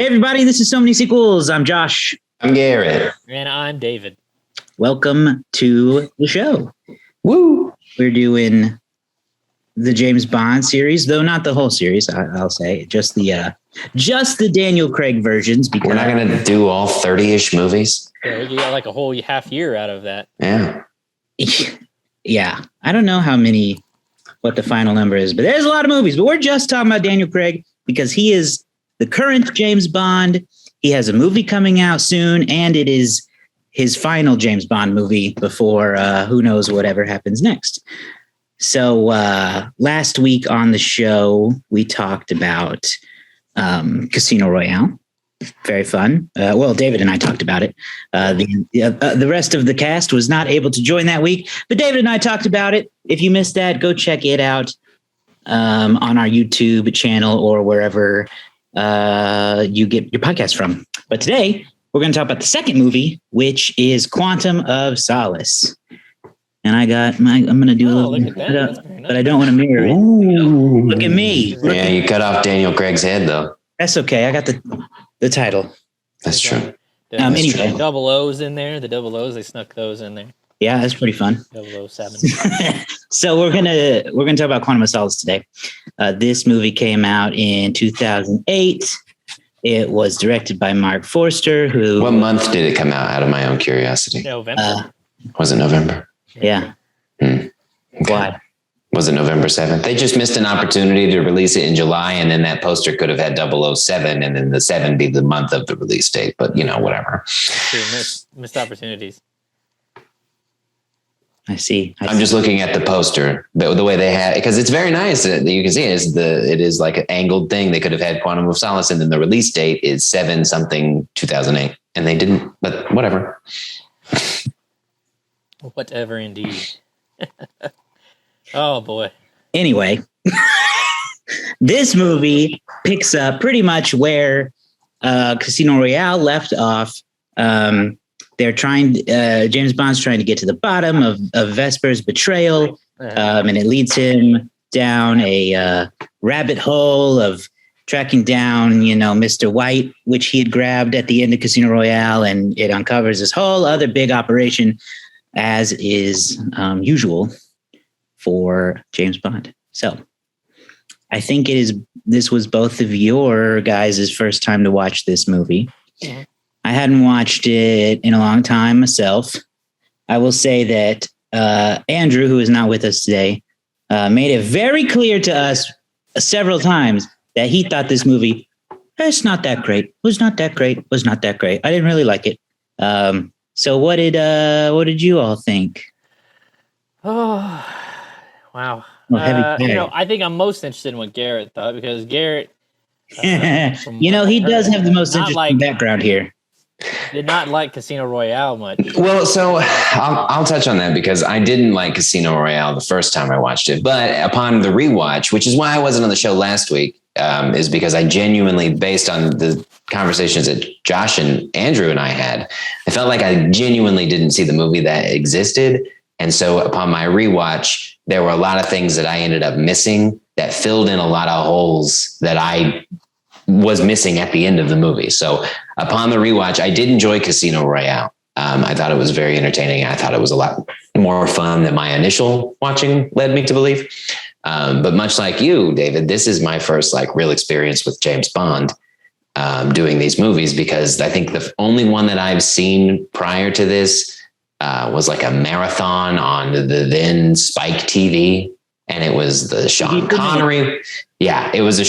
Hey everybody, this is So Many Sequels. I'm Josh. I'm Garrett. And I'm David. Welcome to the show. Woo! We're doing the James Bond series, though not the whole series, I'll say. Just the Daniel Craig versions. Because we're not going to do all 30-ish movies. Yeah, we got like a whole half year out of that. Yeah. Yeah. I don't know what the final number is, but there's a lot of movies. But we're just talking about Daniel Craig because he is the current James Bond. He has a movie coming out soon, and it is his final James Bond movie before who knows whatever happens next. So last week on the show, we talked about Casino Royale. Very fun. Well, David and I talked about it. The rest of the cast was not able to join that week, but David and I talked about it. If you missed that, go check it out on our YouTube channel or wherever you get your podcast from. But today, we're going to talk about the second movie, which is Quantum of Solace. And I'm going to do a little bit, but I don't want to mirror it. Ooh. Look at me. Yeah, you cut off Daniel Craig's head, though. That's okay. I got the title. That's true. Anyway. The double O's in there. The double O's, they snuck those in there. Yeah, that's pretty fun. 007. So we're gonna talk about Quantum of Solace today. This movie came out in 2008. It was directed by Mark Forster. What month did it come out? Out of my own curiosity. November. Was it November? Yeah. Okay. Why? Was it November 7th? They just missed an opportunity to release it in July, and then that poster could have had 007, and then the 7 be the month of the release date. But, whatever. Missed opportunities. I see. I'm just looking at the poster, the way they had, because it's very nice that you can see it is like an angled thing. They could have had Quantum of Solace, and then the release date is 7-something-2008, and they didn't, but whatever. Whatever, indeed. Oh, boy. Anyway, this movie picks up pretty much where Casino Royale left off. James Bond's trying to get to the bottom of Vesper's betrayal, and it leads him down a rabbit hole of tracking down, Mr. White, which he had grabbed at the end of Casino Royale, and it uncovers this whole other big operation, as is usual for James Bond. So I think this was both of your guys' first time to watch this movie. Yeah. I hadn't watched it in a long time myself. I will say that Andrew, who is not with us today, made it very clear to us several times that he thought this movie, it's not that great, was not that great, was not that great. I didn't really like it. So what did you all think? Oh, wow. I think I'm most interested in what Garrett thought, because Garrett, he does have the most interesting background here. Did not like Casino Royale much. Well, so I'll touch on that because I didn't like Casino Royale the first time I watched it, but upon the rewatch, which is why I wasn't on the show last week, is because I genuinely, based on the conversations that Josh and Andrew and I had, I felt like I genuinely didn't see the movie that existed. And so upon my rewatch, there were a lot of things that I ended up missing that filled in a lot of holes that I was missing at the end of the movie. So upon the rewatch, I did enjoy Casino Royale. I thought it was very entertaining. I thought it was a lot more fun than my initial watching led me to believe. But much like you, David, this is my first real experience with James Bond doing these movies, because I think the only one that I've seen prior to this was a marathon on the then Spike TV. And it was the Sean Connery. Yeah, it was the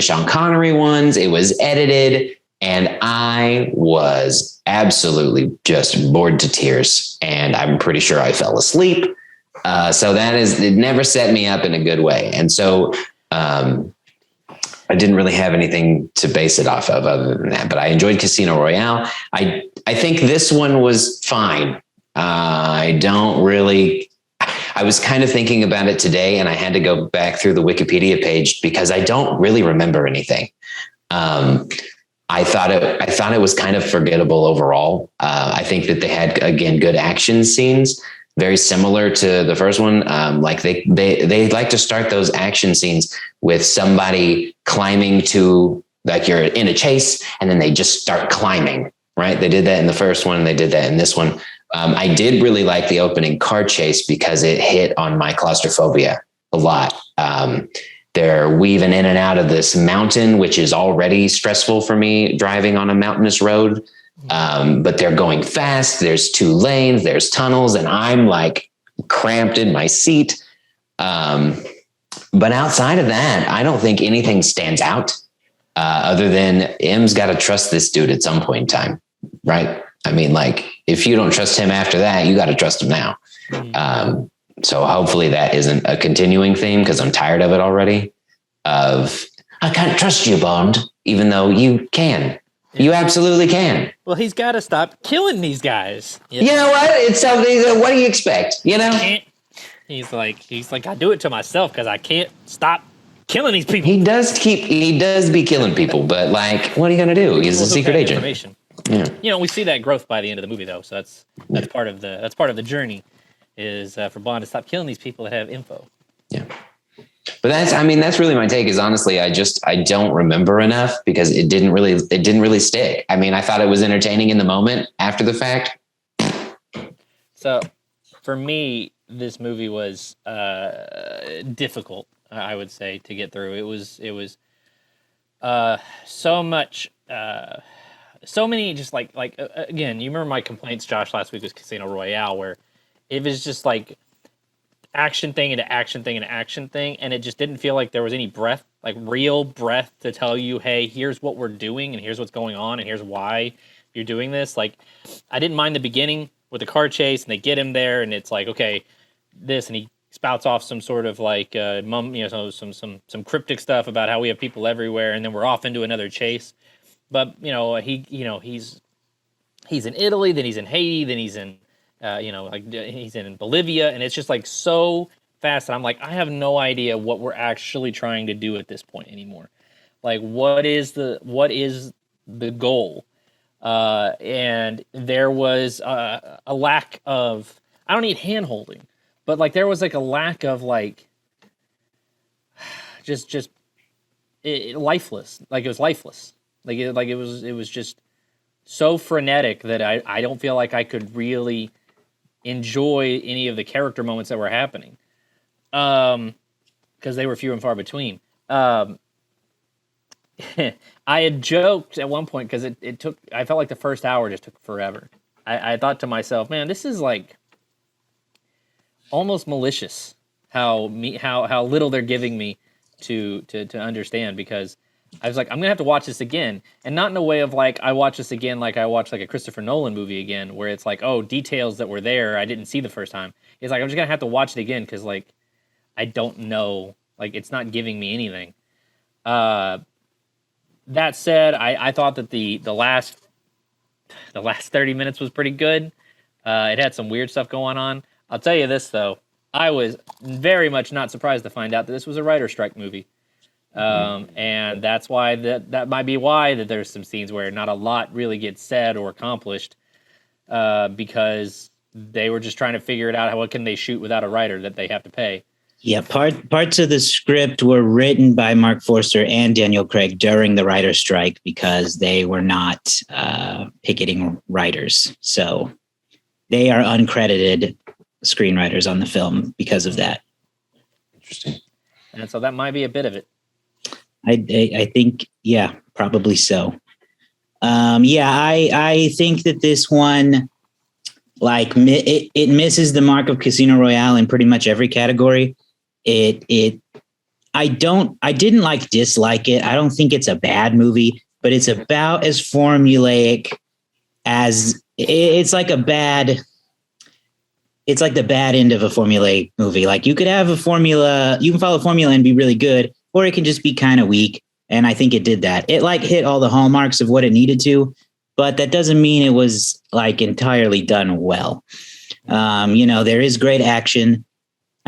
Sean Connery ones. It was edited, and I was absolutely just bored to tears. And I'm pretty sure I fell asleep. So it never set me up in a good way. And so I didn't really have anything to base it off of other than that. But I enjoyed Casino Royale. I think this one was fine. I was kind of thinking about it today, and I had to go back through the Wikipedia page because I don't really remember anything. I thought it was kind of forgettable overall. I think that they had, again, good action scenes, very similar to the first one. They like to start those action scenes with somebody climbing to like you're in a chase and then they just start climbing, right? They did that in the first one. They did that in this one. I did really like the opening car chase because it hit on my claustrophobia a lot. They're weaving in and out of this mountain, which is already stressful for me driving on a mountainous road. But they're going fast. There's 2 lanes, there's tunnels, and I'm like cramped in my seat. But outside of that, I don't think anything stands out other than M's got to trust this dude at some point in time, right? I mean, like, if you don't trust him after that, you got to trust him now. So hopefully that isn't a continuing theme, because I'm tired of it already. I can't trust you, Bond, even though you can. You absolutely can. Well, he's got to stop killing these guys. You know what? It's something that, what do you expect? You know? He's like, I do it to myself because I can't stop killing these people. He does be killing people, but like, what are you going to do? He's a secret agent. Yeah. You know, we see that growth by the end of the movie, though. So that's part of the journey is for Bond to stop killing these people that have info. Yeah. But that's really my take, is honestly, I don't remember enough because it didn't really stick. I mean, I thought it was entertaining in the moment. After the fact. So for me, this movie was difficult, I would say, to get through. It was so much, so many, just like again, you remember my complaints, Josh, last week was Casino Royale, where it was just like action thing into action thing into action thing, and it just didn't feel like there was any breath, like real breath to tell you, hey, here's what we're doing and here's what's going on and here's why you're doing this. Like, I didn't mind the beginning with the car chase and they get him there and it's like, okay, this, and he spouts off some sort of like some cryptic stuff about how we have people everywhere, and then we're off into another chase. But he's in Italy, then he's in Haiti, then he's in he's in Bolivia, and it's just like so fast. And I'm like, I have no idea what we're actually trying to do at this point anymore. Like, what is the goal? And there was a lack of, I don't need hand holding, but like there was like a lack of like just lifeless. Like it was lifeless. Like it was just so frenetic that I don't feel like I could really enjoy any of the character moments that were happening, because they were few and far between. I had joked at one point because it took. I felt like the first hour just took forever. I thought to myself, man, this is like almost malicious how little they're giving me to understand, because I was like, I'm gonna have to watch this again, and not in a way of like I watch this again like I watch like a Christopher Nolan movie again, where it's like, oh, details that were there I didn't see the first time. It's like I'm just gonna have to watch it again because like I don't know, like it's not giving me anything. That said, I thought that the last 30 minutes was pretty good. It had some weird stuff going on. I'll tell you this though, I was very much not surprised to find out that this was a writer's strike movie. And that's why that might be why that there's some scenes where not a lot really gets said or accomplished, because they were just trying to figure it out. What can they shoot without a writer that they have to pay? Yeah, parts of the script were written by Mark Forster and Daniel Craig during the writer's strike because they were not picketing writers. So they are uncredited screenwriters on the film because of that. Interesting. And so that might be a bit of it. I think, yeah, probably so. I think that this one, like, it misses the mark of Casino Royale in pretty much every category. I didn't dislike it. I don't think it's a bad movie, but it's about as formulaic as it's like the bad end of a formulaic movie. Like, you could have a formula, you can follow a formula and be really good, or it can just be kind of weak. And I think it did that. It like hit all the hallmarks of what it needed to, but that doesn't mean it was like entirely done well. There is great action.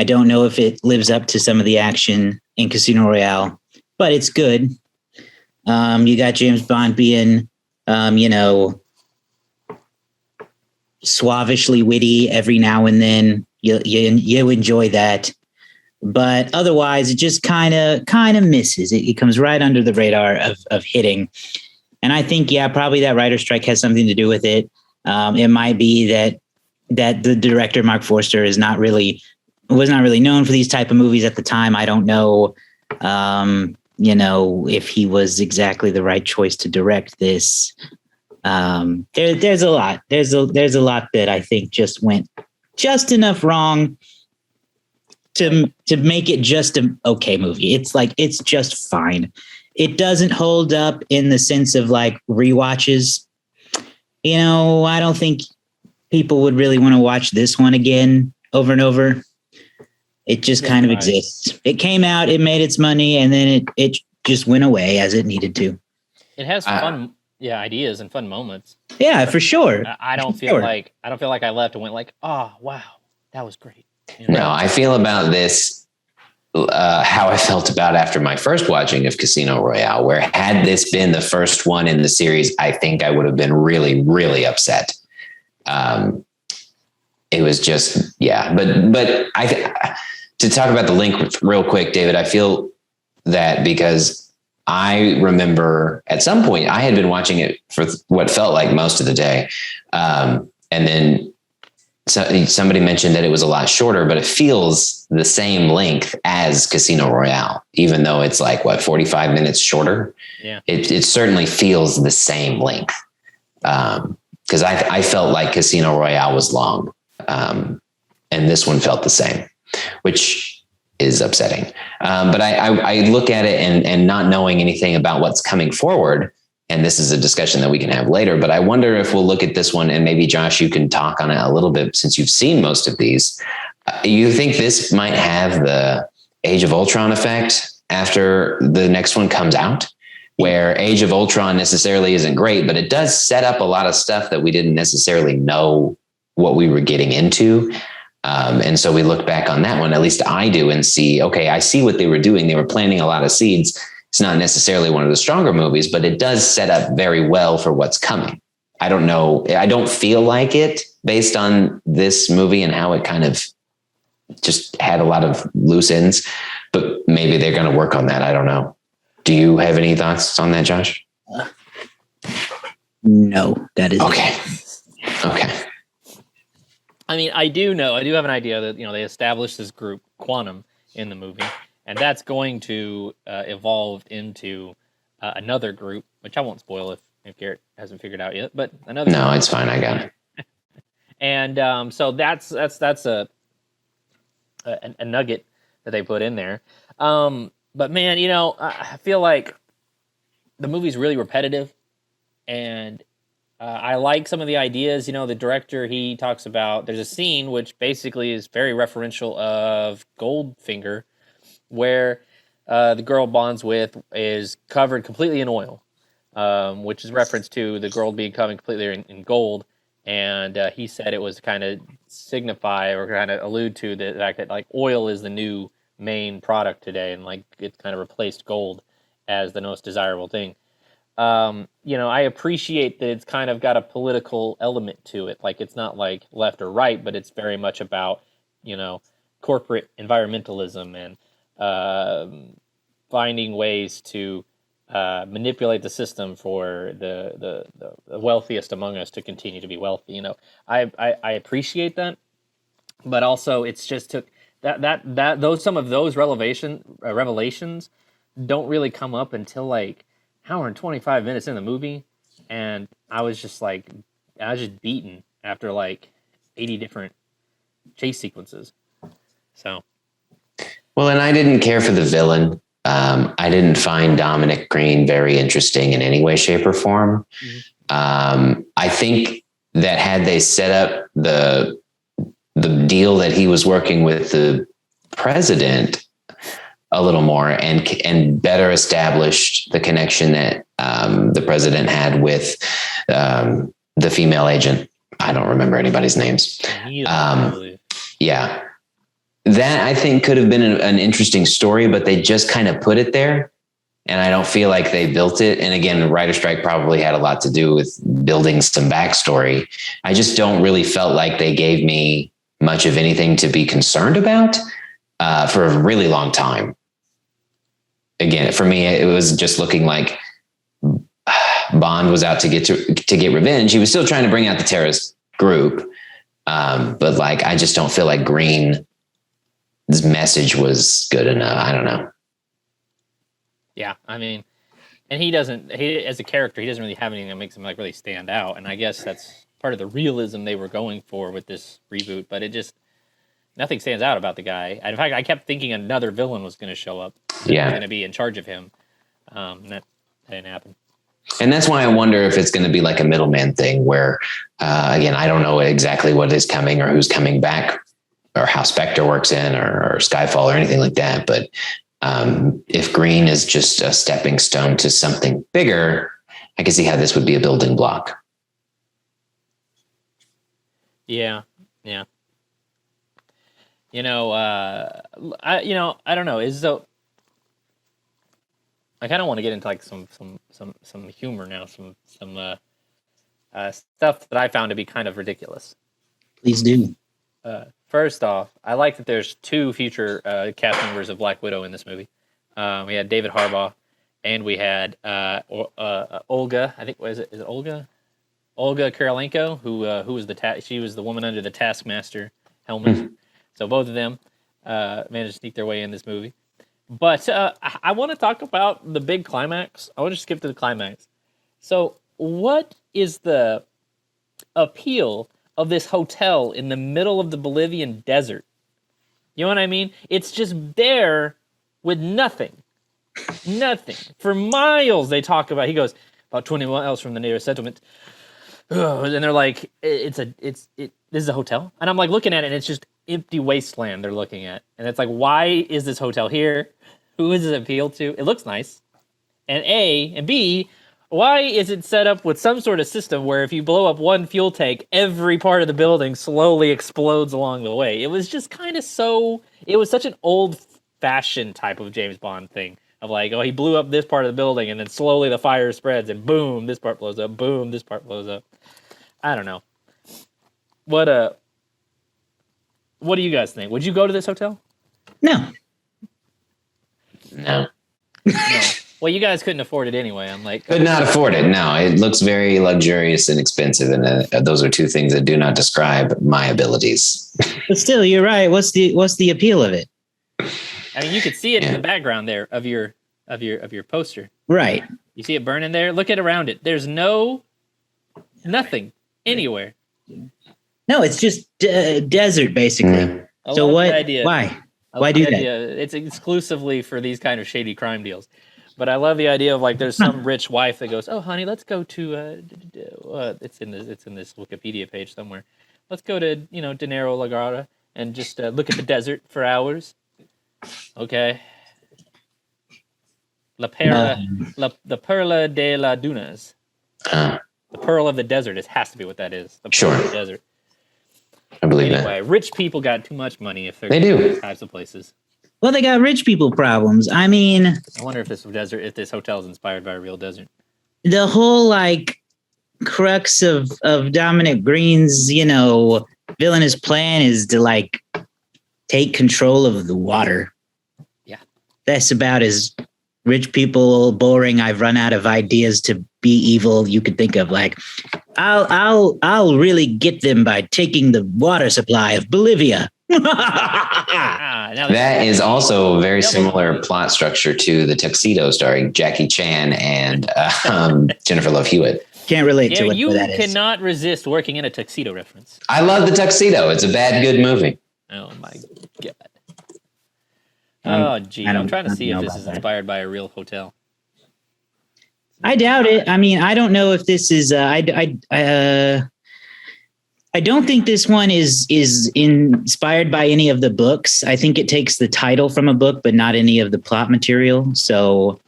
I don't know if it lives up to some of the action in Casino Royale, but it's good. You got James Bond being, suavishly witty every now and then. You enjoy that. but otherwise it just kind of misses. It comes right under the radar of hitting. And I think, probably that writer strike has something to do with it. It might be that the director, Mark Forster, was not really known for these type of movies at the time. I don't know, if he was exactly the right choice to direct this. There's a lot. There's a lot that I think just went just enough wrong to make it just an okay movie. It's just fine. It doesn't hold up in the sense of like rewatches. I don't think people would really want to watch this one again over and over. It just kind of exists. It came out, it made its money, and then it just went away as it needed to. It has fun ideas and fun moments. Yeah, for sure. I don't feel like I left and went like, oh wow, that was great. No, I feel about this how I felt about after my first watching of Casino Royale, where had this been the first one in the series, I think I would have been really, really upset. It was just, but to talk about the link real quick, David, I feel that because I remember at some point I had been watching it for what felt like most of the day. And then somebody mentioned that it was a lot shorter, but it feels the same length as Casino Royale, even though it's like 45 minutes shorter. Yeah. It certainly feels the same length. Cause I felt like Casino Royale was long. And this one felt the same, which is upsetting. But I look at it and not knowing anything about what's coming forward. And this is a discussion that we can have later, but I wonder if we'll look at this one and maybe Josh, you can talk on it a little bit since you've seen most of these. You think this might have the Age of Ultron effect after the next one comes out, where Age of Ultron necessarily isn't great, but it does set up a lot of stuff that we didn't necessarily know what we were getting into. And so we look back on that one, at least I do, and see, okay, I see what they were doing. They were planting a lot of seeds. It's not necessarily one of the stronger movies, but it does set up very well for what's coming. I don't know. I don't feel like it based on this movie and how it kind of just had a lot of loose ends, but maybe they're going to work on that. I don't know. Do you have any thoughts on that, Josh? No, that is okay. Okay. I mean, I do have an idea that, they established this group, Quantum, in the movie, and that's going to evolve into another group, which I won't spoil if Garrett hasn't figured out yet, but another. No, it's fine. I got it. And so that's a nugget that they put in there. But man, I feel like the movie's really repetitive, and I like some of the ideas. The director, he talks about, there's a scene which basically is very referential of Goldfinger, where the girl bonds with is covered completely in oil, which is reference to the girl being covered completely in gold. And he said it was kind of signify or kind of allude to the fact that like oil is the new main product today, and like it's kind of replaced gold as the most desirable thing. I appreciate that it's kind of got a political element to it. Like it's not like left or right, but it's very much about, corporate environmentalism and finding ways to manipulate the system for the wealthiest among us to continue to be wealthy. I appreciate that, but also it's just took some of those revelations don't really come up until like hour and 25 minutes in the movie, and I was just beaten after like 80 different chase sequences. So, well, and I didn't care for the villain. I didn't find Dominic Green very interesting in any way, shape, or form. Mm-hmm. I think that had they set up the deal that he was working with the president a little more and better established the connection that the president had with the female agent. I don't remember anybody's names. Yeah. That I think could have been an interesting story, but they just kind of put it there. And I don't feel like they built it. And again, the writer strike probably had a lot to do with building some backstory. I just don't really felt like they gave me much of anything to be concerned about. for a really long time. Again, for me, it was just looking like Bond was out to get revenge. He was still trying to bring out the terrorist group. But like, I just don't feel like Green's message was good enough. I don't know. Yeah. I mean, and he as a character, he doesn't really have anything that makes him like really stand out. And I guess that's part of the realism they were going for with this reboot, but nothing stands out about the guy. In fact, I kept thinking another villain was going to show up. Yeah. Was going to be in charge of him. That didn't happen. And that's why I wonder if it's going to be like a middleman thing where, again, I don't know exactly what is coming or who's coming back or how Spectre works in or Skyfall or anything like that. But if Green is just a stepping stone to something bigger, I can see how this would be a building block. Yeah. Yeah. I don't know. I kind of want to get into like some humor now, some stuff that I found to be kind of ridiculous. Please do. First off, I like that there's 2 future cast members of Black Widow in this movie. We had David Harbaugh, and we had Olga. I think is it Olga? Olga Kurylenko, who was she was the woman under the Taskmaster helmet. So both of them managed to sneak their way in this movie. But I want to talk about the big climax. I want to skip to the climax. So what is the appeal of this hotel in the middle of the Bolivian desert? You know what I mean? It's just there with nothing. Nothing. For miles they talk about. He goes, about 20 miles from the nearest settlement. And they're like, this is a hotel? And I'm like looking at it, and it's just empty wasteland they're looking at. And it's like, why is this hotel here? Who is it appeal to? It looks nice. And A, and B, why is it set up with some sort of system where if you blow up one fuel tank, every part of the building slowly explodes along the way? It was just kind of it was such an old-fashioned type of James Bond thing. Of like, he blew up this part of the building, and then slowly the fire spreads, and boom, this part blows up, boom, this part blows up. I don't know. What do you guys think? Would you go to this hotel? No. No. No. Well, you guys couldn't afford it anyway. I'm like, could not afford it. No, it looks very luxurious and expensive, and those are 2 things that do not describe my abilities. But still, you're right. What's the appeal of it? I mean, you could see it in the background there of your poster. Right. You see it burning there. Look at around it. There's nothing anywhere. No, it's just desert basically. So what? Why? Why do that? It's exclusively for these kind of shady crime deals. But I love the idea of like there's some rich wife that goes, "Oh, honey, let's go to it's in this Wikipedia page somewhere. Let's go to Dinero La Garda and just look at the desert for hours." Okay. The Perla de la Dunas. The Pearl of the Desert. It has to be what that is. The Pearl of the Desert. I believe that. Anyway, rich people got too much money if they're they do these types of places. Well, they got rich people problems. I mean, I wonder if this hotel is inspired by a real desert. The whole like crux of Dominic Green's, villainous plan is to like take control of the water. Yeah. That's about as rich people, boring, I've run out of ideas to be evil you could think of. Like, I'll really get them by taking the water supply of Bolivia. That is also a very similar plot structure to The Tuxedo starring Jackie Chan and Jennifer Love Hewitt. Can't relate to what that is. You cannot resist working in a tuxedo reference. I love The Tuxedo. It's a bad, good movie. Oh, my God. Oh, gee. I'm trying to see if this is inspired by a real hotel. I doubt it. I mean, I don't know if this is... I don't think this one is inspired by any of the books. I think it takes the title from a book, but not any of the plot material. So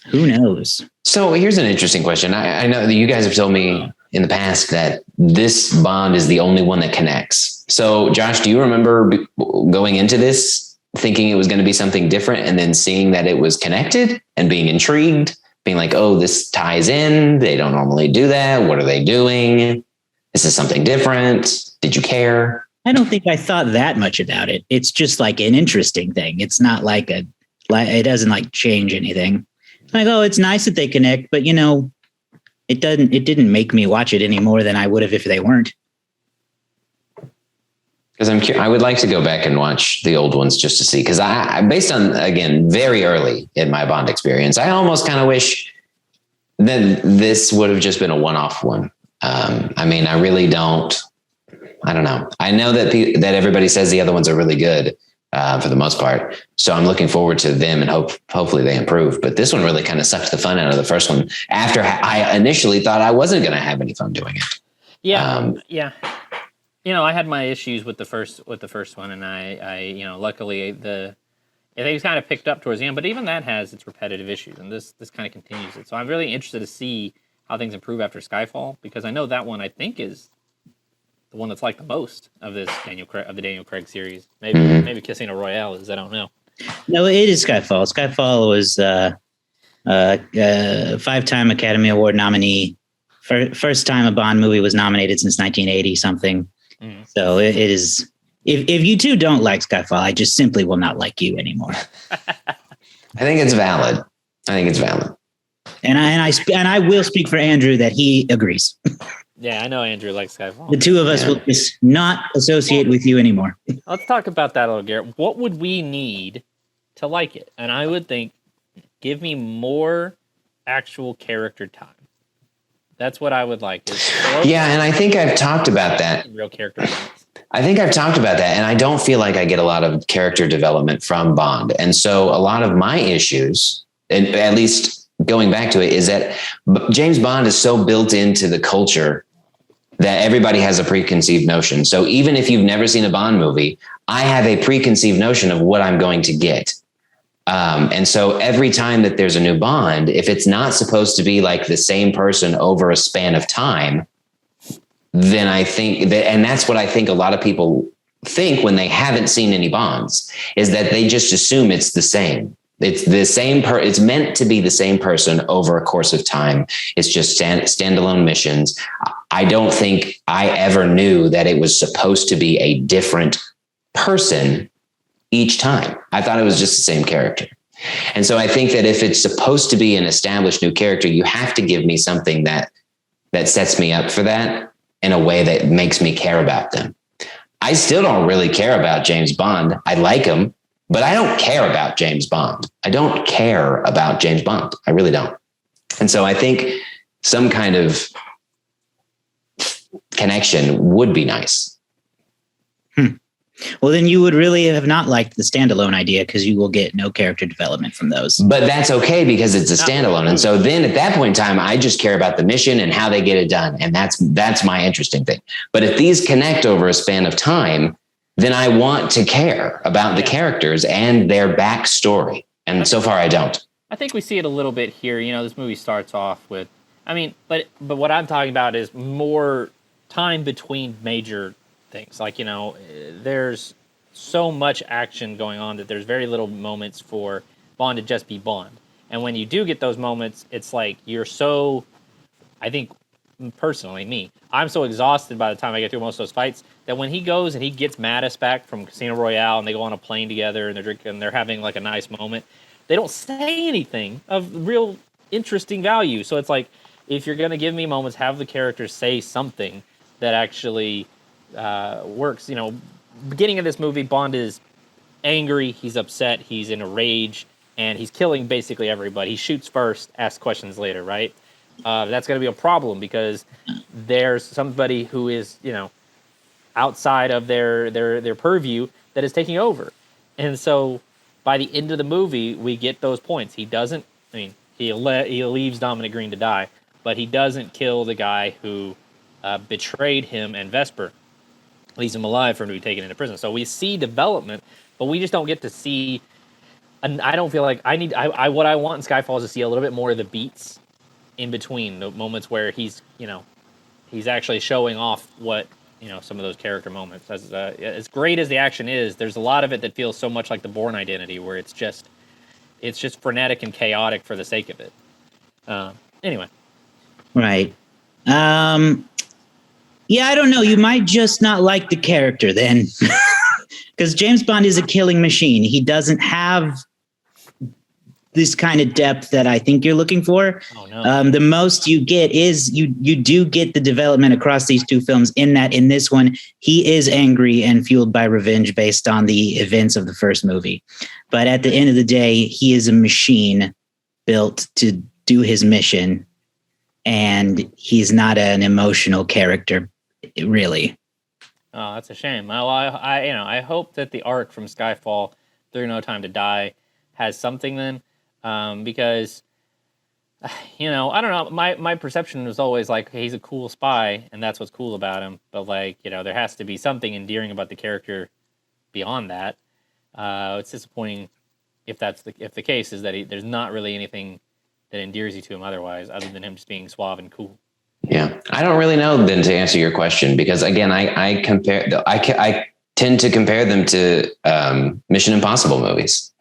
who knows? So here's an interesting question. I know that you guys have told me in the past that this Bond is the only one that connects. So Josh, do you remember going into this thinking it was going to be something different and then seeing that it was connected and being intrigued, being like, oh, this ties in. They don't normally do that. What are they doing? This is something different. Did you care? I don't think I thought that much about it. It's just like an interesting thing. It's not like it doesn't like change anything. Like, oh, it's nice that they connect, but it didn't make me watch it any more than I would have if they weren't. Because I would like to go back and watch the old ones just to see. Because I, based on, again, very early in my Bond experience, I almost kind of wish that this would have just been a one-off one. I mean, I really don't. I don't know. I know that that everybody says the other ones are really good for the most part. So I'm looking forward to them and hopefully they improve. But this one really kind of sucked the fun out of the first one after I initially thought I wasn't going to have any fun doing it. Yeah. Yeah. I had my issues with the first one, and I luckily things kind of picked up towards the end, but even that has its repetitive issues, and this kind of continues it. So I'm really interested to see how things improve after Skyfall, because I know that one I think is the one that's like the most of the Daniel Craig series. Maybe Casino Royale is. I don't know. No, it is Skyfall. Skyfall was a 5-time Academy Award nominee. First time a Bond movie was nominated since 1980 something. So it is. If you two don't like Skyfall, I just simply will not like you anymore. I think it's valid. And I will speak for Andrew that he agrees. Yeah, I know Andrew likes Skyfall. The two of us will just not associate with you anymore. Let's talk about that a little, Garrett. What would we need to like it? And I would think, give me more actual character time. That's what I would like. And I think I've talked about that. Real character moments. I think I've talked about that, and I don't feel like I get a lot of character development from Bond. And so a lot of my issues, and at least going back to it, is that James Bond is so built into the culture that everybody has a preconceived notion. So even if you've never seen a Bond movie, I have a preconceived notion of what I'm going to get. And so every time that there's a new Bond, if it's not supposed to be like the same person over a span of time, then I think that, and that's what I think a lot of people think when they haven't seen any Bonds, is that they just assume it's the same. It's the same it's meant to be the same person over a course of time. It's just standalone missions. I don't think I ever knew that it was supposed to be a different person each time. I thought it was just the same character. And so I think that if it's supposed to be an established new character, you have to give me something that sets me up for that in a way that makes me care about them. I still don't really care about James Bond. I like him, but I don't care about James Bond. I don't care about James Bond. I really don't. And so I think some kind of connection would be nice. Well, then you would really have not liked the standalone idea, because you will get no character development from those. But that's okay, because it's a standalone. And so then at that point in time, I just care about the mission and how they get it done. And that's my interesting thing. But if these connect over a span of time, then I want to care about the characters and their backstory. And so far I don't. I think we see it a little bit here. This movie starts off with, but what I'm talking about is more time between major things. Like, there's so much action going on that there's very little moments for Bond to just be Bond. And when you do get those moments, it's like I think personally, I'm so exhausted by the time I get through most of those fights that when he goes and he gets Mattis back from Casino Royale and they go on a plane together and they're drinking and they're having like a nice moment, they don't say anything of real interesting value. So it's like, if you're going to give me moments, have the characters say something that actually works. Beginning of this movie, Bond is angry, he's upset, he's in a rage, and he's killing basically everybody. He shoots first, asks questions later, right? That's going to be a problem, because there's somebody who is, outside of their purview that is taking over. And so by the end of the movie, we get those points. He doesn't, he leaves Dominic Green to die, but he doesn't kill the guy who betrayed him and Vesper. Leaves him alive for him to be taken into prison. So we see development, but we just don't get to see. And I don't feel like what I want in Skyfall is to see a little bit more of the beats in between, the moments where he's actually showing off what, some of those character moments. As great as the action is, there's a lot of it that feels so much like the Bourne Identity, where it's just frenetic and chaotic for the sake of it. Anyway. Right. Yeah, I don't know. You might just not like the character then. Because James Bond is a killing machine. He doesn't have this kind of depth that I think you're looking for. Oh, no. The most you get is you do get the development across these two films in that in this one, he is angry and fueled by revenge based on the events of the first movie. But at the end of the day, he is a machine built to do his mission. And he's not an emotional character, really. Oh, that's a shame. Well, I hope that the arc from Skyfall through No Time to Die has something then, because, I don't know. My perception was always like he's a cool spy, and that's what's cool about him. But there has to be something endearing about the character beyond that. It's disappointing if the case is that there's not really anything that endears you to him otherwise, other than him just being suave and cool. Yeah, I don't really know then to answer your question, because again, I tend to compare them to Mission Impossible movies,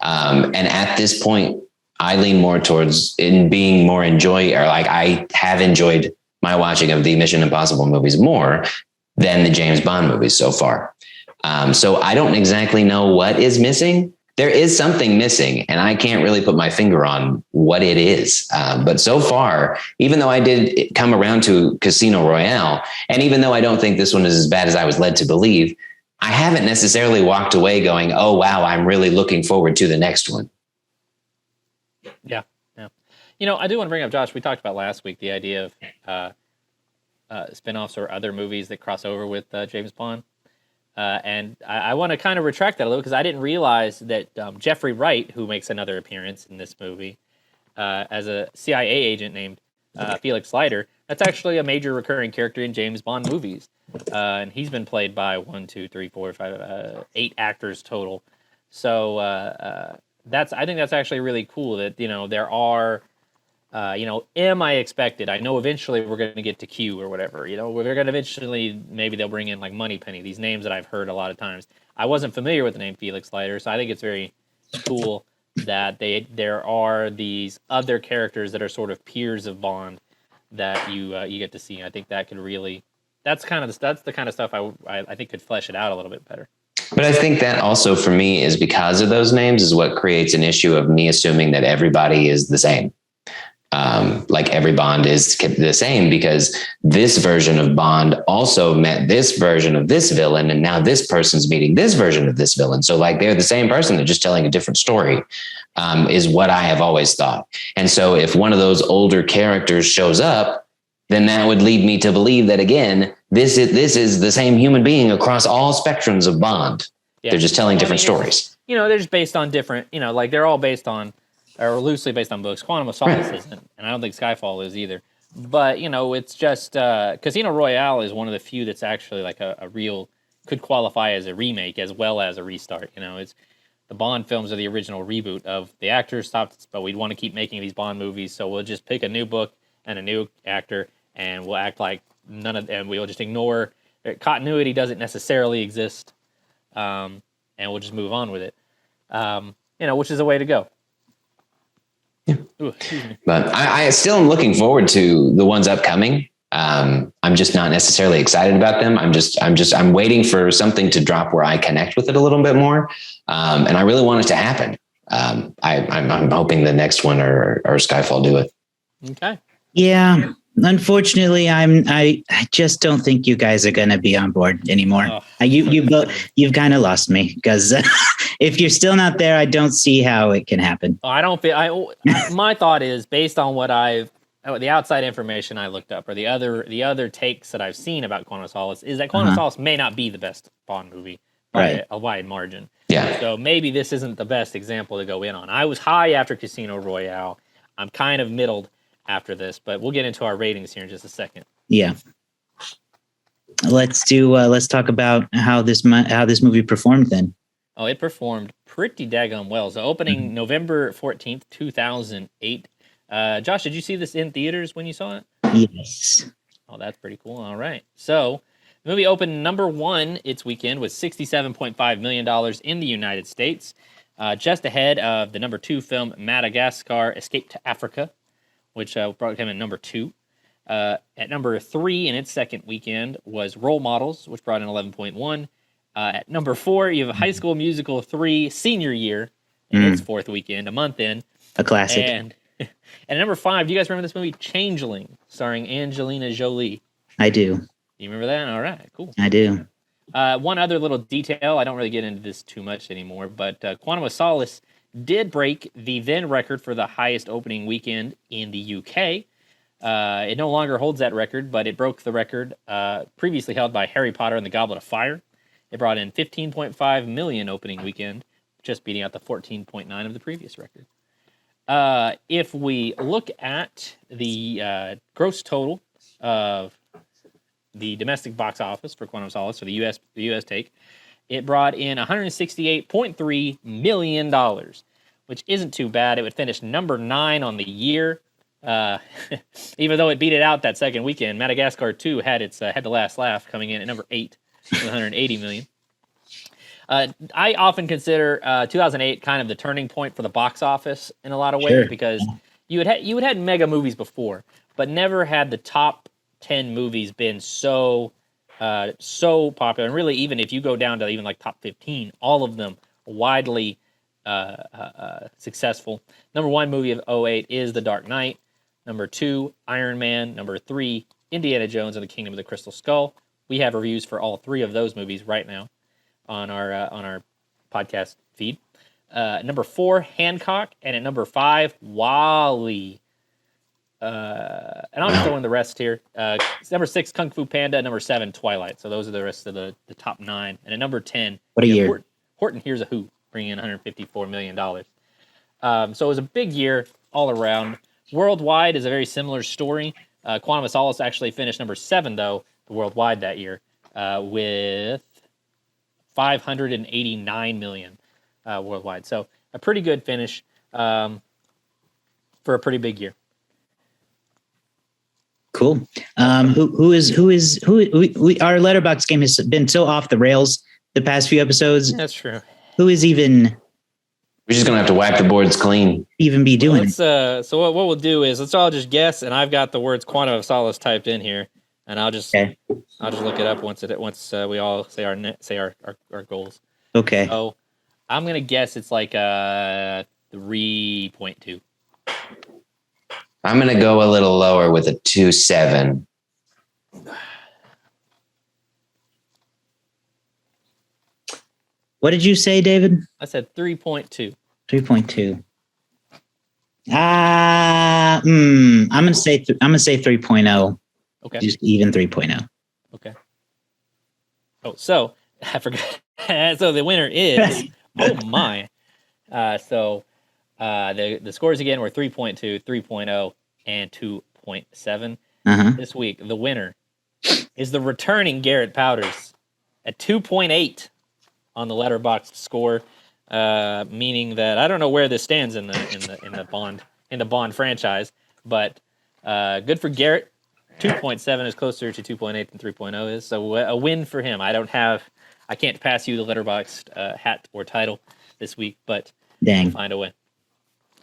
and at this point, I lean more towards in being more I have enjoyed my watching of the Mission Impossible movies more than the James Bond movies so far. So I don't exactly know what is missing. There is something missing, and I can't really put my finger on what it is. But so far, even though I did come around to Casino Royale, and even though I don't think this one is as bad as I was led to believe, I haven't necessarily walked away going, oh, wow, I'm really looking forward to the next one. Yeah. I do want to bring up, Josh, we talked about last week the idea of spinoffs or other movies that cross over with James Bond. And I want to kind of retract that a little, because I didn't realize that Jeffrey Wright, who makes another appearance in this movie as a CIA agent named Felix Leiter, that's actually a major recurring character in James Bond movies. And he's been played by 8 actors total. So I think that's actually really cool that, there are, am I expected? I know eventually we're going to get to Q or whatever, we're going to eventually, maybe they'll bring in like Moneypenny, these names that I've heard a lot of times. I wasn't familiar with the name Felix Leiter, so I think it's very cool that there are these other characters that are sort of peers of Bond that you get to see. I think that could really, that's the kind of stuff I think could flesh it out a little bit better. But I think that also for me is because of those names is what creates an issue of me assuming that everybody is the same. Like every Bond is the same, because this version of Bond also met this version of this villain, and now this person's meeting this version of this villain. So like they're the same person, they're just telling a different story, is what I have always thought. And so if one of those older characters shows up, then that would lead me to believe that, again, this is the same human being across all spectrums of Bond. Yeah. They're just telling different stories. They're just based on different, like they're all based on, or loosely based on books. Quantum of Solace isn't, and I don't think Skyfall is either. But, it's just, Casino Royale is one of the few that's actually like a real, could qualify as a remake as well as a restart. It's the Bond films are the original reboot of the actors stopped, but we'd want to keep making these Bond movies, so we'll just pick a new book and a new actor, and we'll act like and we'll just ignore, continuity doesn't necessarily exist, and we'll just move on with it, which is a way to go. Ooh, but I still am looking forward to the ones upcoming. I'm just not necessarily excited about them. I'm waiting for something to drop where I connect with it a little bit more. And I really want it to happen. I'm hoping the next one or Skyfall do it. Okay. Yeah. Unfortunately, I just don't think you guys are going to be on board anymore. Oh. You've kind of lost me, because if you're still not there, I don't see how it can happen. I don't feel. My thought is, based on what the outside information I looked up, or the other takes that I've seen about Quantum of Solace, is that Quantum of Solace may not be the best Bond movie by a wide margin. Yeah. So maybe this isn't the best example to go in on. I was high after Casino Royale. I'm kind of middled after this, but we'll get into our ratings here in just a second. Yeah. Let's talk about how this movie performed then. Oh, it performed pretty daggone well. So opening November 14th, 2008. Josh, did you see this in theaters when you saw it? Yes. Oh, that's pretty cool. All right. So the movie opened number 1 its weekend with $67.5 million in the United States, just ahead of the number 2 film Madagascar, Escape to Africa, which brought him in number 2. At number 3 in its second weekend was Role Models, which brought in 11.1. At number 4, you have High School Musical 3 Senior Year in its fourth weekend, a month in. A classic. And at number 5, do you guys remember this movie, Changeling, starring Angelina Jolie? I do. You remember that? All right, cool. I do. One other little detail, I don't really get into this too much anymore, but Quantum of Solace did break the then record for the highest opening weekend in the UK. It no longer holds that record, but it broke the record previously held by Harry Potter and the Goblet of Fire. It brought in 15.5 million opening weekend, just beating out the 14.9 of the previous record. If we look at the gross total of the domestic box office for Quantum of Solace, for the US take, it brought in $168.3 million, which isn't too bad. It would finish number 9 on the year. Even though it beat it out that second weekend, Madagascar 2 had the last laugh, coming in at number 8 with 180 million. I often consider 2008 kind of the turning point for the box office in a lot of ways, because you would had mega movies before, but never had the top 10 movies been so popular. And really, even if you go down to even like top 15, all of them widely successful. Number 1 movie of 2008 is The Dark Knight. Number 2, Iron Man. Number 3, Indiana Jones and the Kingdom of the Crystal Skull. We have reviews for all 3 of those movies right now on our podcast feed. Number 4, Hancock, and at number 5, Wall-E. And I'll just throw in the rest here. Number 6, Kung Fu Panda. Number 7, Twilight. So those are the rest of the top 9. And at number 10, what a year! Horton Hears a Who, bringing in $154 million. So it was a big year all around. Worldwide is a very similar story. Quantum of Solace actually finished number 7, though, worldwide that year, with $589 million worldwide. So a pretty good finish for a pretty big year. Cool. Our Letterboxd game has been so off the rails the past few episodes. That's true. Who is even? We're just gonna have to wipe the boards clean. Even be doing it. So what we'll do is let's all just guess, and I've got the words Quantum of Solace typed in here, and I'll just look it up once we all say our goals. Okay. So I'm gonna guess it's like 3.2. I'm gonna go a little lower with a 2.7. What did you say, David? I said 3.2. 3.2. I'm gonna say 3.0. Okay. Just even 3.0. Okay. Oh, so I forgot. So the winner is oh my. So the scores again were 3.2, 3.0, and 2.7. This week, the winner is the returning Garrett Powders at 2.8 on the Letterboxd score, meaning that I don't know where this stands in the Bond franchise, but good for Garrett. 2.7 is closer to 2.8 than 3.0 is, so a win for him. I can't pass you the Letterboxd hat or title this week, but dang, we'll find a way.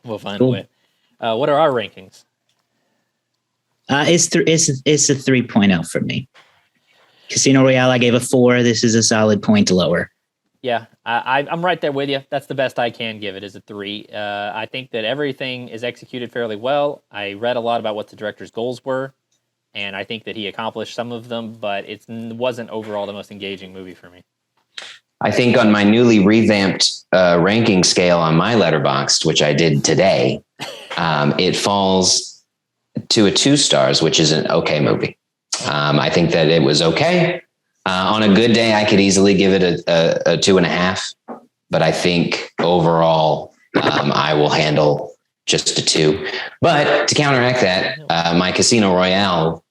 We'll find a way. What are our rankings? It's a 3.0 for me. Casino Royale, I gave a 4. This is a solid point lower. Yeah, I'm right there with you. That's the best I can give it, is a 3. I think that everything is executed fairly well. I read a lot about what the director's goals were, and I think that he accomplished some of them, but it wasn't overall the most engaging movie for me. I think on my newly revamped ranking scale on my Letterboxd, which I did today, it falls to a 2 stars, which is an okay movie. I think that it was okay. On a good day, I could easily give it a 2.5, but I think overall, I will handle just a 2. But to counteract that, my Casino Royale,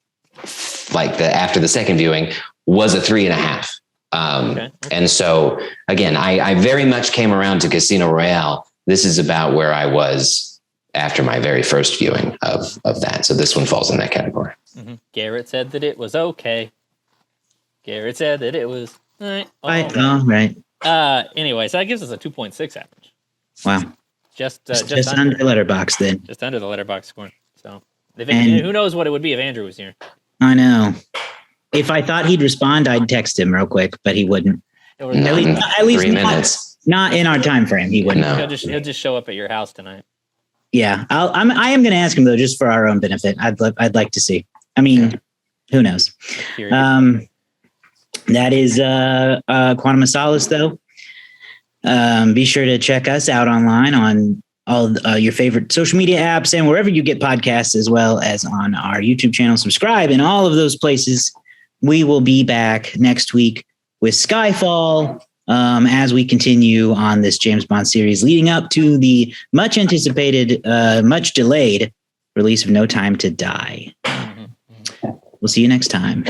after the second viewing, was a 3.5. Okay. And so again, I very much came around to Casino Royale. This is about where I was after my very first viewing of that. So this one falls in that category. Mm-hmm. Garrett said that it was okay. Garrett said that it was right. Right. Anyway, so that gives us a 2.6 average. Wow. Just under Letterboxd then. Just under the Letterboxd score. So Who knows what it would be if Andrew was here? I know. If I thought he'd respond, I'd text him real quick, but he wouldn't. At least 3 minutes. Not in our time frame. He wouldn't. No. He'll just show up at your house tonight. Yeah, I am going to ask him though, just for our own benefit. I'd like to see. I mean, who knows? That is Quantum of Solace, though. Be sure to check us out online on all your favorite social media apps and wherever you get podcasts, as well as on our YouTube channel. Subscribe in all of those places. We will be back next week with Skyfall as we continue on this James Bond series leading up to the much anticipated, much delayed release of No Time to Die. We'll see you next time.